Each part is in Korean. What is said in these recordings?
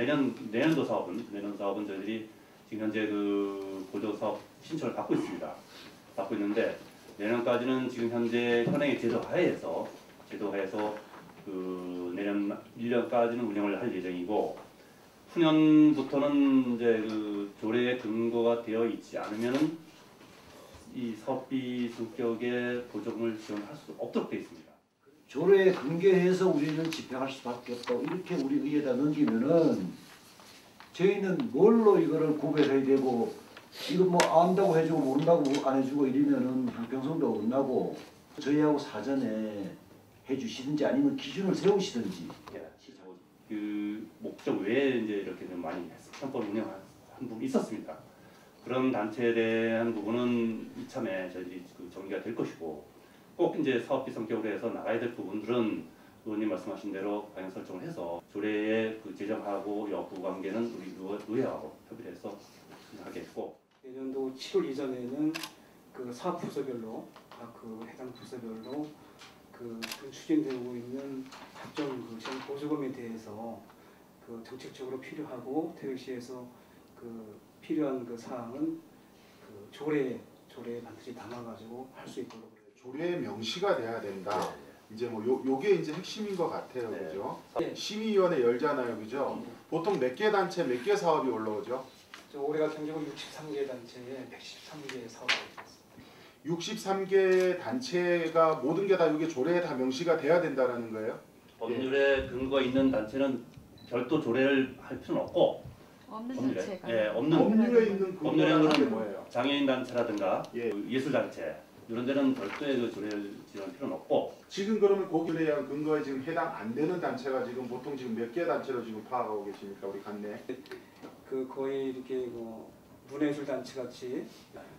내년도 사업은 저희들이 지금 현재 그 보조 사업 신청을 받고 있습니다. 받고 있는데 내년까지는 지금 현재 현행의 제도하에서 그 내년 1년까지는 운영을 할 예정이고 후년부터는 이제 그 조례에 근거가 되어 있지 않으면은 이 사업비 성격의 보조금을 지원할 수 없도록 되어 있습니다. 조례에 근거해서 우리는 집행할 수밖에 없다고 이렇게 우리 의회에다 넘기면은 저희는 뭘로 이거를 구별해야 되고 이거 뭐 안다고 해주고 모른다고 안 해주고 이러면은 형평성도 없나고 저희하고 사전에 해주시든지 아니면 기준을 세우시든지. 그 목적 외에 이제 이렇게 좀 많이 편법 운영한 부분이 있었습니다. 그런 단체에 대한 부분은 이참에 저희들이 그 정리가 될 것이고 꼭 이제 사업비 성격으로 해서 나가야 될 부분들은 의원님 말씀하신 대로 방향 설정을 해서 조례에 그 제정하고 여부 관계는 우리 의회하고 협의를 해서 하겠고 내년도 7월 이전에는 그 사업 부서별로 그 해당 부서별로 그 추진되고 있는 각종 그 보조금에 대해서 그 정책적으로 필요하고 태백시에서 그 필요한 그 사항은 그 조례에 반드시 담아가지고 할 수 있도록 조례에 명시가 돼야 된다. 네. 이제 뭐 요게 이제 핵심인 것 같아요, 네. 그죠? 네. 심의위원회 열잖아요, 그죠? 보통 몇 개 단체, 몇 개 사업이 올라오죠? 올해 같은 경우 63개 단체에 113개 사업이 있습니다. 63개 단체가 모든 게 다 이게 조례에 다 명시가 돼야 된다라는 거예요? 법률에 근거 있는 단체는 별도 조례를 할 필요는 없고 없는 법률에, 단체가 예, 법률에 있는 법률에는 게 뭐예요? 장애인 단체라든가 예. 예술 단체 이런 데는 별도의 그 조례를 지원할 필요는 없고 지금 그러면 거기에 대한 근거에 지금 해당 안 되는 단체가 지금 보통 지금 몇 개 단체로 지금 파악하고 계십니까, 우리 간내? 그 거의 이렇게 뭐 문예술 단체 같이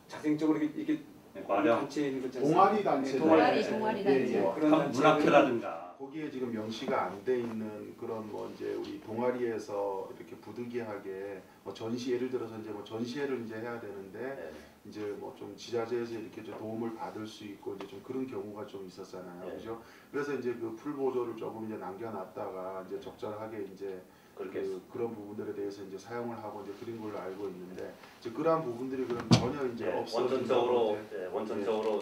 자생적으로 이렇게 단체 있는 것 동아리 단체, 동아리 단체, 예, 예. 그런 문학회라든가 거기에 지금 명시가 안 돼 있는 그런 뭐 이제 우리 동아리에서 이렇게 부득이하게 뭐 전시 예를 들어서 이제 뭐 전시회를 이제 해야 되는데 네. 이제 뭐 좀 지자체에서 이렇게 좀 도움을 받을 수 있고 이제 좀 그런 경우가 좀 있었잖아요, 네. 그죠? 그래서 이제 그 풀 보조를 조금 이제 남겨놨다가 이제 적절하게 이제 그런 부분들에 대해서 이제 사용을 하고 이제 그런 걸로 알고 있는데 이제 그러한 부분들이 그럼 전혀 이제 원천적으로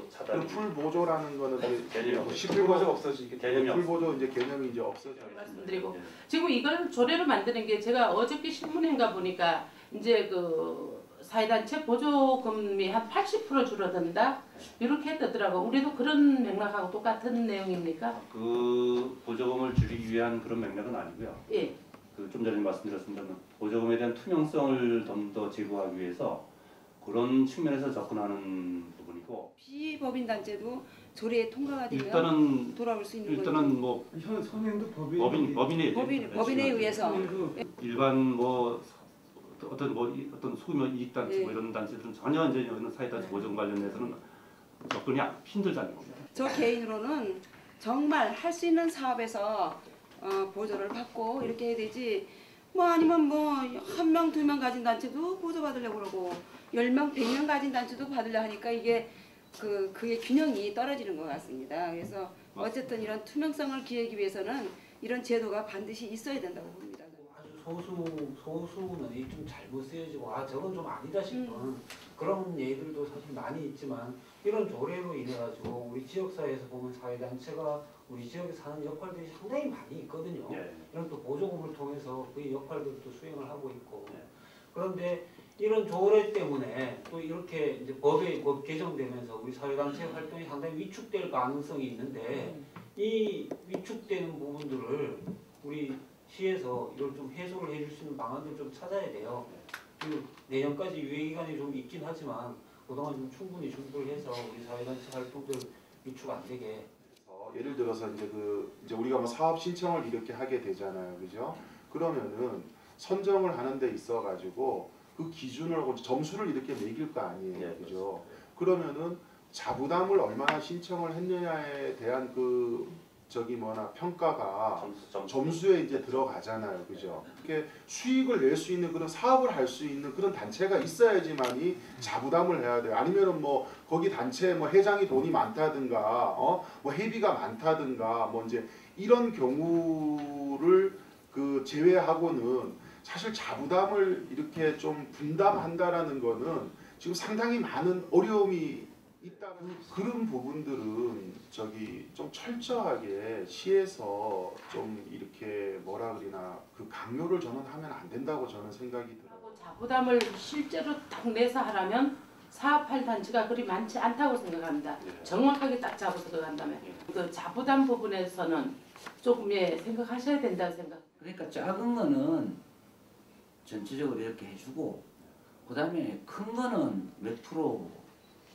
차단. 그 풀 보조라는 거는 개념이 풀 보조가 없어지게 개념이 풀 보조 이제 개념이 이제 없어져. 말씀드리고 지금 이걸 조례로 만드는 게 제가 어저께 신문인가 보니까 이제 그 사회단체 보조금이 한 80% 줄어든다 이렇게 뜨더라고. 우리도 그런 맥락하고 똑같은 내용입니까? 그 보조금을 줄이기 위한 그런 맥락은 아니고요. 예. 그 좀 전에 말씀드렸습니다만 보조금에 대한 투명성을 좀 더 제고하기 위해서 그런 측면에서 접근하는 부분이고 비법인 단체도 조례에 통과가 되면 일단은 돌아올 수 있는 거죠. 일단은 뭐 현행도 법인에 의해서 일반 뭐 어떤 소규모 이익 단체 뭐 이런 단체들은 전혀 이제 이런 사회단체 보조금 관련해서는 접근이 힘들다는 겁니다. 저 개인으로는 정말 할 수 있는 사업에서 보조를 받고 이렇게 해야 되지 뭐 아니면 뭐 1명, 2명 가진 단체도 보조 받으려고 그러고 10명, 100명 가진 단체도 받으려 하니까 이게 그의 균형이 떨어지는 것 같습니다. 그래서 어쨌든 이런 투명성을 기하기 위해서는 이런 제도가 반드시 있어야 된다고 봅니다. 아주 소수는 좀 잘못 쓰여지고 저건 좀 아니다 싶은 그런 예들도 사실 많이 있지만 이런 조례로 인해 가지고 우리 지역사회에서 보면 사회단체가 우리 지역에서 하는 역할들이 상당히 많이 있거든요. 네. 이런 또 보조금을 통해서 그 역할들도 수행을 하고 있고 그런데 이런 조례 때문에 또 이렇게 이제 법 개정되면서 우리 사회단체 활동이 상당히 위축될 가능성이 있는데 이 위축되는 부분들을 우리 시에서 이걸 좀 해소를 해줄 수 있는 방안들을 좀 찾아야 돼요. 그리고 내년까지 유예기간이 좀 있긴 하지만 그동안 좀 충분히 준비를 해서 우리 사회단체 활동들 위축 안 되게. 예를 들어서 이제 우리가 뭐 사업 신청을 이렇게 하게 되잖아요, 그죠? 그러면은 선정을 하는 데 있어 가지고 그 기준을 하고 점수를 이렇게 매길 거 아니에요, 그죠? 그러면은 자부담을 얼마나 신청을 했느냐에 대한 평가가 점수에 이제 들어가잖아요, 그죠? 이렇게 수익을 낼 수 있는 그런 사업을 할 수 있는 그런 단체가 있어야지만이 자부담을 해야 돼요. 아니면은 뭐 거기 단체 뭐 회장이 돈이 많다든가, 뭐 회비가 많다든가, 뭐 이제 이런 경우를 제외하고는 사실 자부담을 이렇게 좀 분담한다라는 거는 지금 상당히 많은 어려움이 있다는 그런 부분들은 저기 좀 철저하게 시에서 좀 이렇게 뭐라 그러나 그 강요를 저는 하면 안 된다고 저는 생각이 들어요. 자부담을 실제로 딱 내서 하라면 사업할 단지가 그리 많지 않다고 생각합니다. 예. 정확하게 딱 잡아서 그간다면 그 자부담 부분에서는 조금 생각하셔야 된다고 생각. 그러니까 작은 거는 전체적으로 이렇게 해주고 그다음에 큰 거는 몇 프로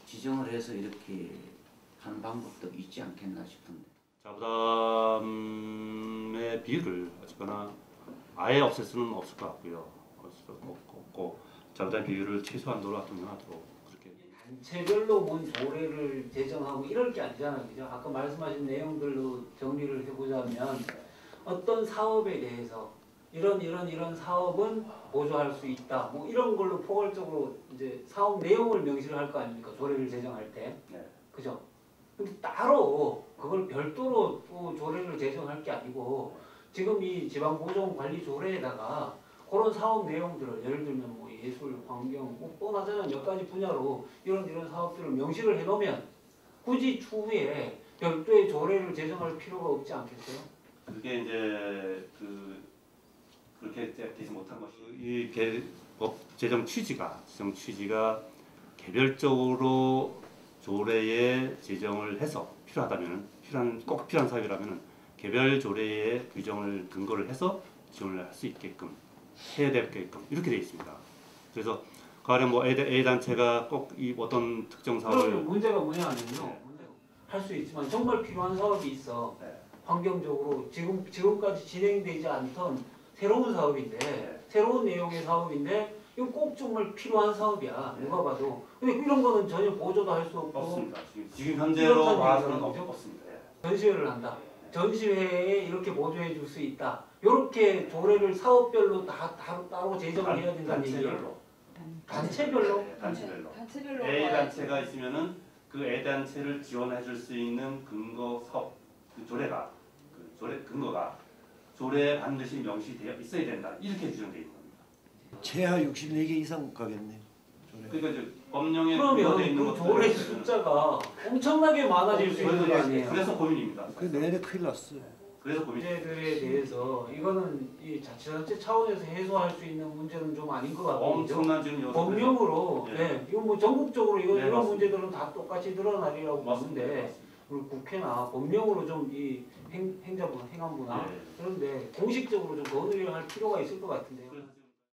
지정을 해서 이렇게 하는 방법도 있지 않겠나 싶은데. 자부담의 비율을 어쨌거나 아예 없앨 수는 없을 것 같고요. 없고 자부담 비율을 최소한도로 동용하도록 그렇게. 단체별로 뭔 조례를 제정하고 이럴 게 아니잖아요. 그죠? 아까 말씀하신 내용들로 정리를 해보자면 어떤 사업에 대해서 이런 사업은 보조할 수 있다. 뭐 이런 걸로 포괄적으로 이제 사업 내용을 명시를 할 거 아닙니까? 조례를 제정할 때. 네. 그죠? 근데 따로 그걸 별도로 또 조례를 제정할 게 아니고 지금 이 지방보존관리조례에다가 그런 사업 내용들을 예를 들면 뭐 예술, 환경, 뭐 뻔하잖아요. 몇 가지 분야로 이런 사업들을 명시를 해놓으면 굳이 추후에 별도의 조례를 제정할 필요가 없지 않겠어요? 그게 이제 그렇게 되지 못한 것이 이 법 제정 취지가 개별적으로 조례에 제정을 해서 꼭 필요한 사업이라면 개별 조례의 규정을 근거를 해서 지원을 할 수 있게끔 해야 되게끔 이렇게 되어 있습니다. 그래서 가령 뭐 A 단체가 꼭 이 어떤 특정 사업을 그러면 문제가 뭐냐면요. 할 수 있지만 정말 필요한 사업이 있어. 네. 환경적으로 지금까지 진행되지 않던 새로운 사업인데 새로운 내용의 사업인데 이거 꼭 정말 필요한 사업이야. 네. 누가 봐도. 근데 이런 거는 전혀 보조도 할 수 없고 없습니다. 지금 현재로 이렇다는 봐서는 얘기죠. 없습니다. 예. 전시회를 한다. 전시회에 이렇게 보조해 줄 수 있다. 이렇게 조례를 사업별로 다 따로 제정을 해야 된다는 얘기예요. 단체별로? 네, 단체별로. 단체별로 A 모아야지. 단체가 있으면은 그 A 단체를 지원해 줄 수 있는 근거 사업 그 조례가 근거가 조례에 반드시 명시되어 있어야 된다. 이렇게 규정되어 있는 겁니다. 최하 64개 이상 가겠네요. 조례. 그러니까 이제 법령에 그러면 부여되어 있는 그 조례 것들은 숫자가 엄청나게 많아질 수 있는 거 아니에요? 그래서 고민입니다. 그 내내 큰일 났어요. 그래서 고민. 문제들에 대해서 이거는 이 자치단체 차원에서 해소할 수 있는 문제는 좀 아닌 것 같아요. 엄청난 지금 요소들. 법령으로 예. 네, 이건 뭐 전국적으로 이런 네, 맞습니다. 문제들은 다 똑같이 드러나리라고 맞습니다. 보는데 우리 국회나 법령으로 좀 이 행안부나 예. 그런데 공식적으로 좀 논의를 할 필요가 있을 것 같은데요.